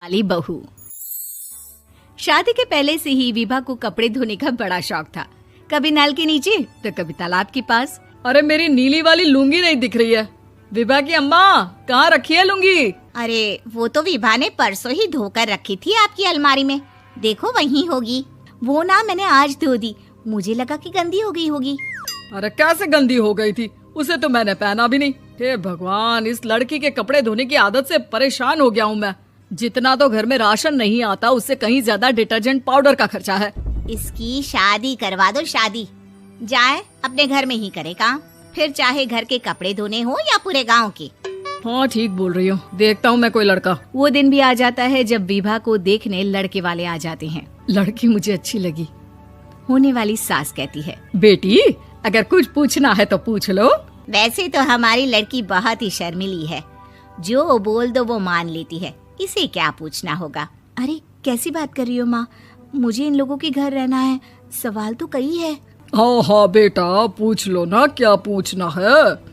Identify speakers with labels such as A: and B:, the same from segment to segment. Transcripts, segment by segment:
A: वाली बहू। शादी के पहले से ही विभा को कपड़े धोने का बड़ा शौक था। कभी नल के नीचे तो कभी तालाब के पास।
B: अरे मेरी नीली वाली लुंगी नहीं दिख रही है। विभा की अम्मा कहाँ रखी है लुंगी?
C: अरे वो तो विभा ने परसों ही धोकर रखी थी आपकी अलमारी में, देखो वहीं होगी। वो ना मैंने आज धो दी, मुझे लगा कि गंदी हो गई होगी।
B: अरे कैसे गंदी हो गई थी, उसे तो मैंने पहना भी नहीं। हे भगवान, इस लड़की के कपड़े धोने की आदत से परेशान हो गया हूँ मैं। जितना तो घर में राशन नहीं आता उससे कहीं ज्यादा डिटर्जेंट पाउडर का खर्चा है।
C: इसकी शादी करवा दो, शादी जाए अपने घर में ही करे काम, फिर चाहे घर के कपड़े धोने हो या पूरे गांव के।
B: हाँ ठीक बोल रही हूँ, देखता हूँ मैं कोई लड़का।
A: वो दिन भी आ जाता है जब विभा को देखने लड़के वाले आ जाते हैं।
B: लड़की मुझे अच्छी लगी।
A: होने वाली सास कहती है,
B: बेटी अगर कुछ पूछना है तो पूछ लो।
C: वैसे तो हमारी लड़की बहुत ही शर्मीली है, जो बोल दो वो मान लेती है, इसे क्या पूछना होगा।
A: अरे कैसी बात कर रही हो माँ, मुझे इन लोगों के घर रहना है, सवाल तो कई है।
B: हाँ हाँ बेटा पूछ लो ना, क्या पूछना है।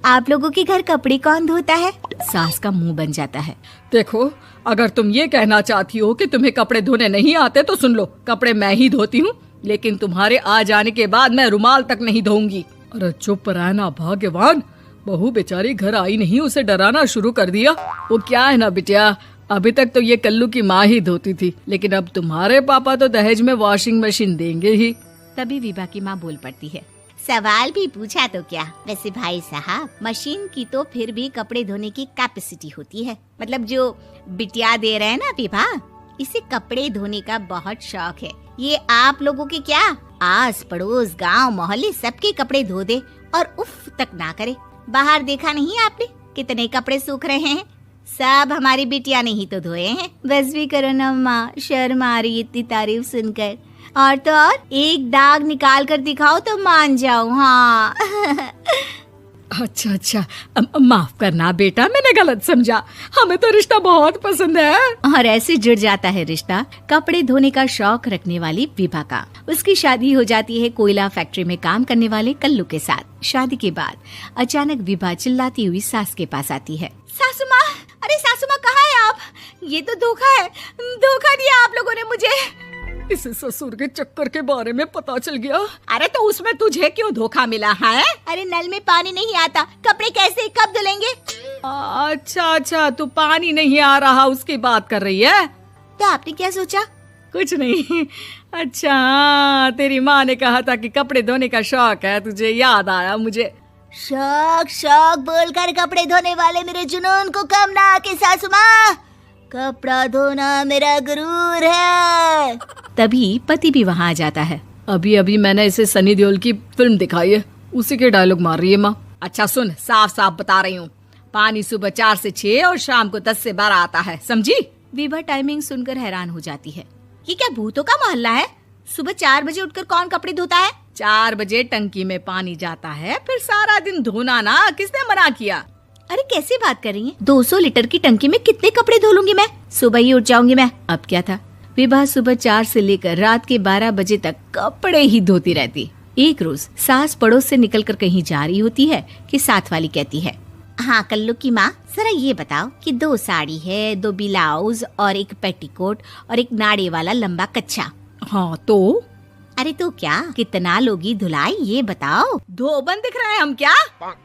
A: आप लोगों के घर कपड़े कौन धोता है? सास का मुंह बन जाता है।
B: देखो अगर तुम ये कहना चाहती हो कि तुम्हें कपड़े धोने नहीं आते तो सुन लो, कपड़े मैं ही धोती हूँ, लेकिन तुम्हारे आ जाने के बाद मैं रुमाल तक नहीं धोऊंगी। अरे चुप रहना भाग्यवान, बहू बेचारी घर आई नहीं, उसे डराना शुरू कर दिया। वो क्या है ना बिटिया, अभी तक तो ये कल्लू की माँ ही धोती थी, लेकिन अब तुम्हारे पापा तो दहेज में वॉशिंग मशीन देंगे ही।
A: तभी विभा की माँ बोल पड़ती है,
C: सवाल भी पूछा तो क्या। वैसे भाई साहब, मशीन की तो फिर भी कपड़े धोने की कैपेसिटी होती है। मतलब जो बिटिया दे रहे हैं ना विभा, इसे कपड़े धोने का बहुत शौक है। ये आप लोगों के क्या, आस पड़ोस गांव मोहल्ले सबके कपड़े धो दे और उफ तक ना करे। बाहर देखा नहीं आपने कितने कपड़े सूख रहे हैं, सब हमारी बिटिया ने ही तो धोए हैं।
A: बस भी करो ना माँ, शर्म आ रही इतनी तारीफ सुनकर। और तो और एक दाग निकाल कर दिखाओ तो मान जाओ। हाँ
B: अच्छा माफ करना बेटा, मैंने गलत समझा, हमें तो रिश्ता बहुत पसंद है।
A: और ऐसे जुड़ जाता है रिश्ता कपड़े धोने का शौक रखने वाली विभा का। उसकी शादी हो जाती है कोयला फैक्ट्री में काम करने वाले कल्लू के साथ। शादी के बाद अचानक विभा चिल्लाती हुई सास के पास आती है।
C: सासू माँ, अरे सासू माँ कहाँ है आप? ये तो धोखा है, धोखा दिया आप लोगों ने मुझे।
B: इसे ससुर के चक्कर के बारे में पता चल गया।
C: अरे तो उसमें तुझे क्यों धोखा मिला है? अरे नल में पानी नहीं आता, कपड़े कैसे कब धुलेंगे?
B: अच्छा तू पानी नहीं आ रहा उसकी बात कर रही है।
C: तो आपने क्या सोचा?
B: कुछ नहीं। अच्छा तेरी माँ ने कहा था कि कपड़े धोने का शौक है तुझे, याद आया मुझे।
C: शौक शौक बोलकर कपड़े धोने वाले मेरे जुनून को कम ना आके सासू माँ, कपड़ा धोना मेरा गुरूर है।
A: तभी पति भी वहाँ आ जाता है।
B: अभी अभी मैंने इसे सनी देओल की फिल्म दिखाई है, उसी के डायलॉग मार रही है माँ। अच्छा सुन, साफ साफ बता रही हूँ, पानी सुबह 4 से 6 और शाम को 10 से 12 आता है, समझी?
A: विभा टाइमिंग सुनकर हैरान हो जाती है।
C: ये क्या भूतों का मोहल्ला है? सुबह 4 बजे उठकर कौन कपड़े धोता है?
B: 4 बजे टंकी में पानी जाता है, फिर सारा दिन धोना ना, किसने मना किया?
A: अरे कैसी बात कर रही हैं? 200 लीटर की टंकी में कितने कपड़े धो लूंगी मैं, सुबह ही उठ जाऊंगी मैं। अब क्या था, विभा सुबह 4 से लेकर रात के 12 बजे तक कपड़े ही धोती रहती। एक रोज सास पड़ोस से निकलकर कहीं जा रही होती है कि साथ वाली कहती है,
C: हाँ कल्लू की माँ, जरा ये बताओ कि 2 साड़ी है, 2 ब्लाउज और एक पेटीकोट और एक नाड़े वाला लंबा कच्छा।
B: हाँ तो?
C: अरे तो क्या, कितना लोगी धुलाई ये बताओ।
B: धोबन दिख रहे हैं हम क्या?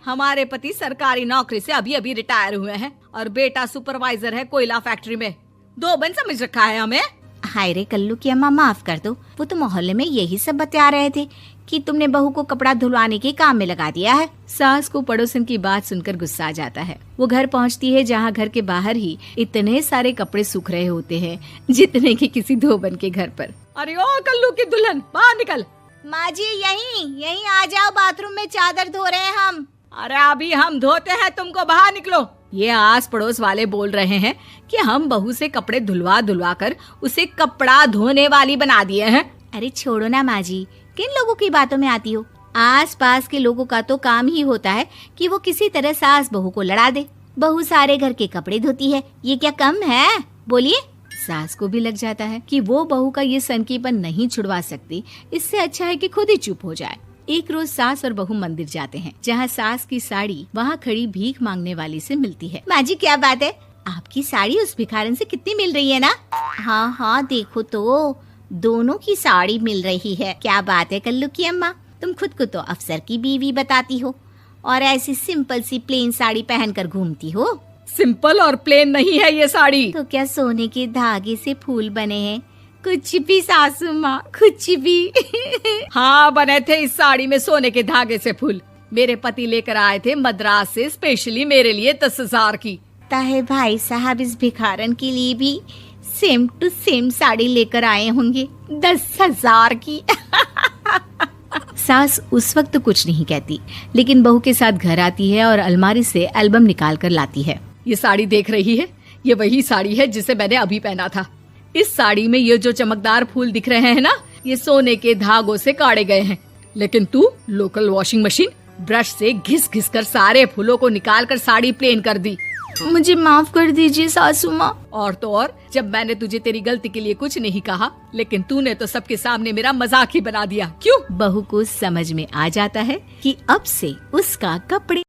B: हमारे पति सरकारी नौकरी से अभी अभी रिटायर हुए हैं और बेटा सुपरवाइजर है कोयला फैक्ट्री में। धोबन समझ रखा है हमें?
C: हाय रे कल्लू की अम्मा, माफ कर दो, वो तो मोहल्ले में यही सब बता रहे थे कि तुमने बहू को कपड़ा धुलवाने के काम में लगा दिया है।
A: सास को पड़ोसन की बात सुनकर गुस्सा आ जाता है। वो घर पहुंचती है जहां घर के बाहर ही इतने सारे कपड़े सूख रहे होते हैं जितने कि किसी धोबन के घर पर।
B: अरे ओ कल्लू की दुल्हन, बाहर निकल।
C: माँ जी यहीं आ जाओ, बाथरूम में चादर धो रहे हैं हम।
B: अरे अभी हम धोते हैं, तुमको बाहर निकलो। ये आस पड़ोस वाले बोल रहे हैं कि हम बहू से कपड़े धुलवा कर उसे कपड़ा धोने वाली बना दिए हैं।
A: अरे छोड़ो ना माँ जी, किन लोगों की बातों में आती हो? आस पास के लोगों का तो काम ही होता है कि वो किसी तरह सास बहू को लड़ा दे। बहू सारे घर के कपड़े धोती है, ये क्या कम है? बोलिए। सास को भी लग जाता है कि वो बहू का ये सनकीपन नहीं छुड़वा सकती, इससे अच्छा है कि खुद ही चुप हो जाए। एक रोज सास और बहू मंदिर जाते हैं, जहाँ सास की साड़ी वहाँ खड़ी भीख मांगने वाली से मिलती है।
C: माँ जी क्या बात है, आपकी साड़ी उस भिखारन से कितनी मिल रही है ना? हाँ हाँ, देखो तो दोनों की साड़ी मिल रही है। क्या बात है कल्लू की अम्मा, तुम खुद को तो अफसर की बीवी बताती हो और ऐसी सिंपल सी प्लेन साड़ी पहनकर घूमती हो।
B: सिंपल और प्लेन नहीं है ये साड़ी।
C: तो क्या सोने के धागे से फूल बने हैं? कुछ भी सासू माँ, कुछ भी।
B: हाँ, बने थे इस साड़ी में सोने के धागे से फूल। मेरे पति लेकर आए थे मद्रास से स्पेशली मेरे लिए 10,000 की।
C: ताहे भाई साहब इस भिखारन के लिए भी सेम टू सेम साड़ी लेकर आए होंगे 10,000 की।
A: सास उस वक्त कुछ नहीं कहती, लेकिन बहू के साथ घर आती है और अलमारी से एल्बम निकाल कर लाती है।
B: ये साड़ी देख रही है, ये वही साड़ी है जिसे मैंने अभी पहना था। इस साड़ी में ये जो चमकदार फूल दिख रहे हैं ना, ये सोने के धागों से काटे गए हैं। लेकिन तू लोकल वॉशिंग मशीन ब्रश से घिस घिस कर सारे फूलों को निकाल कर साड़ी प्लेन कर दी।
A: मुझे माफ कर दीजिए सासू माँ।
B: और तो और, जब मैंने तुझे तेरी गलती के लिए कुछ नहीं कहा, लेकिन तूने तो सबके सामने मेरा मजाक ही बना दिया। क्यों?
A: बहू को समझ में आ जाता है कि अब से उसका कपड़े